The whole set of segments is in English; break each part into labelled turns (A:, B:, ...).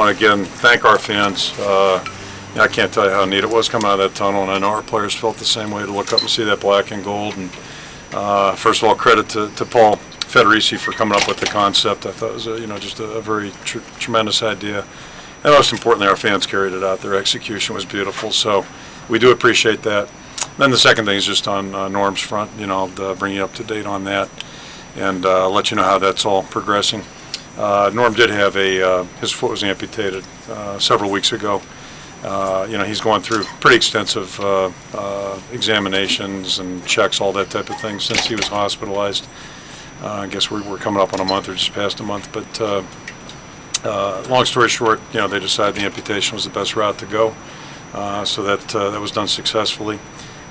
A: want to again thank our fans. I can't tell you how neat it was coming out of that tunnel, and I know our players felt the same way to look up and see that black and gold. And first of all, credit to Paul Federici for coming up with the concept. I thought it was just a very tremendous idea. And most importantly, our fans carried it out. Their execution was beautiful, so we do appreciate that. Then the second thing is just on Norm's front. I'll bring you up to date on that and let you know how that's all progressing. Norm did have his foot was amputated several weeks ago. He's going through pretty extensive examinations and checks, all that type of thing, since he was hospitalized. I guess we're coming up on a month or just past a month. But long story short, they decided the amputation was the best route to go. So that was done successfully.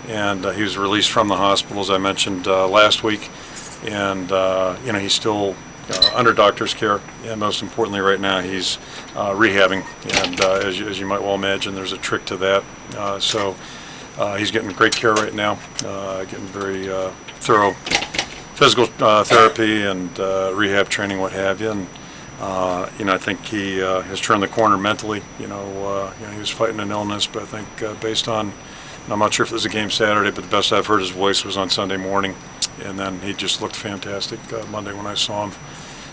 A: And he was released from the hospital, as I mentioned last week. And, he's still under doctor's care, and most importantly right now he's rehabbing, and as you might well imagine, there's a trick to that. So he's getting great care right now, getting very thorough physical therapy and rehab training, what have you. And I think he has turned the corner mentally. He was fighting an illness, but I think based on, I'm not sure if it was a game Saturday, but the best I've heard his voice was on Sunday morning. And then he just looked fantastic Monday when I saw him.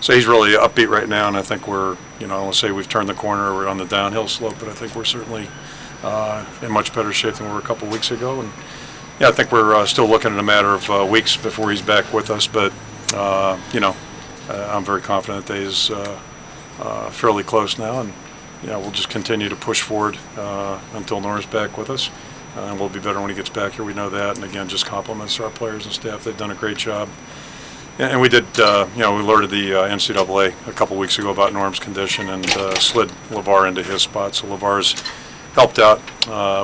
A: So he's really upbeat right now, and I think we're, let's say we've turned the corner, we're on the downhill slope, but I think we're certainly in much better shape than we were a couple weeks ago. And I think we're still looking at a matter of weeks before he's back with us, but, I'm very confident that he's fairly close now, and, we'll just continue to push forward until Norm's back with us. And we'll be better when he gets back here, we know that. And again, just compliments to our players and staff. They've done a great job. And we did, we alerted the NCAA a couple weeks ago about Norm's condition and slid LeVar into his spot. So LeVar's helped out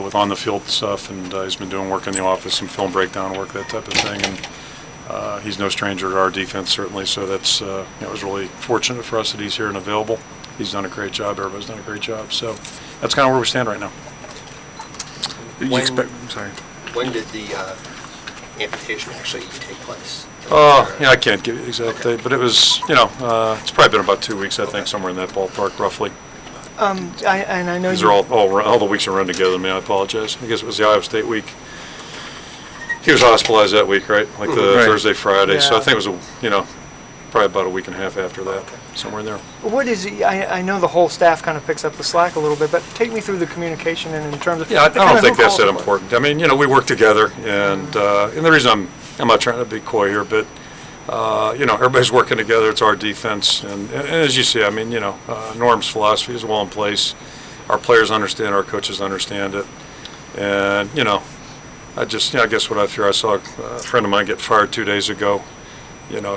A: with on-the-field stuff, and he's been doing work in the office, some film breakdown work, that type of thing. And he's no stranger to our defense, certainly. So that's, it was really fortunate for us that he's here and available. He's done a great job. Everybody's done a great job. So that's kind of where we stand right now.
B: When did the amputation actually take place?
A: I can't give you the exact date, but it was, it's probably been about 2 weeks, I think, somewhere in that ballpark, roughly.
C: I know
A: these are all the weeks are run together. I apologize. I guess it was the Iowa State week. He was hospitalized that week, right? Like the Thursday, Friday. Yeah. So I think it was probably about a week and a half after that, somewhere in there.
C: What is it? I know the whole staff kind of picks up the slack a little bit, but take me through the communication and in terms of.
A: Yeah, I don't think that's that important. I mean, we work together, and the reason I'm not trying to be coy here, but everybody's working together. It's our defense, and as you see, I mean, Norm's philosophy is well in place. Our players understand, our coaches understand it, and I guess what I fear, I saw a friend of mine get fired 2 days ago.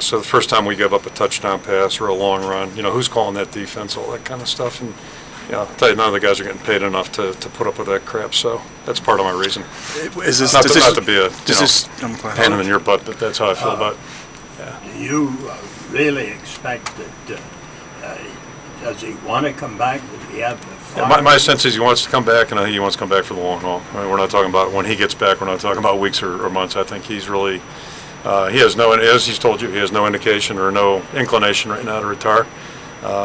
A: So the first time we give up a touchdown pass or a long run, who's calling that defense, all that kind of stuff. And, I'll tell you, none of the guys are getting paid enough to put up with that crap. So that's part of my reason.
D: Is this,
A: not to be a pain in your butt, but that's how I feel about it. Yeah.
E: Do you really expect that, does he want to come back? Does he have the
A: my sense is he wants to come back, and I think he wants to come back for the long haul. I mean, we're not talking about when he gets back. We're not talking about weeks or months. I think he's really... he has no, as he's told you, he has no indication or no inclination right now to retire.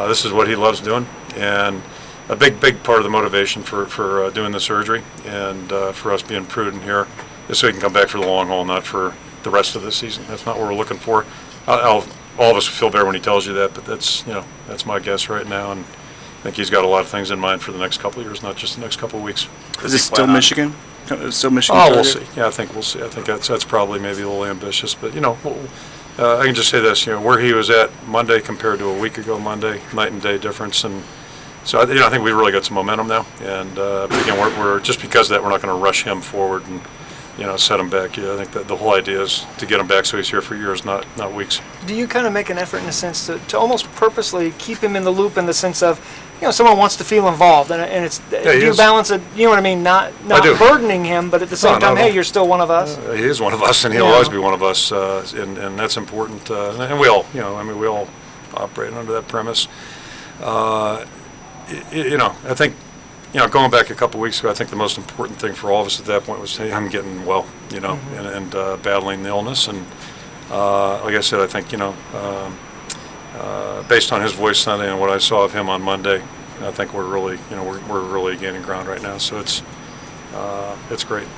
A: This is what he loves doing, and a big part of the motivation for doing the surgery and for us being prudent here is so he can come back for the long haul, not for the rest of the season. That's not what we're looking for. All of us feel better when he tells you that, but that's that's my guess right now, and I think he's got a lot of things in mind for the next couple of years, not just the next couple of weeks.
D: Is this still Michigan? Still Michigan?
A: Oh, we'll see. Yeah, I think we'll see. I think that's probably maybe a little ambitious, but I can just say this: where he was at Monday compared to a week ago Monday, night and day difference, and so I think we really got some momentum now. And but again, we're just because of that, we're not going to rush him forward and set him back. I think that the whole idea is to get him back so he's here for years, not weeks.
C: Do you kind of make an effort in a sense to almost purposely keep him in the loop in the sense of someone wants to feel involved, and it's do you balance it? You know what I mean? Not burdening him, but at the same time, hey, you're still one of us.
A: He is one of us, and he'll always be one of us, and that's important. And we all, we all operate under that premise. I think, going back a couple weeks ago, I think the most important thing for all of us at that point was him getting well, and battling the illness. And like I said, I think, based on his voice Sunday and what I saw of him on Monday, I think we're really, we're really gaining ground right now. So it's great.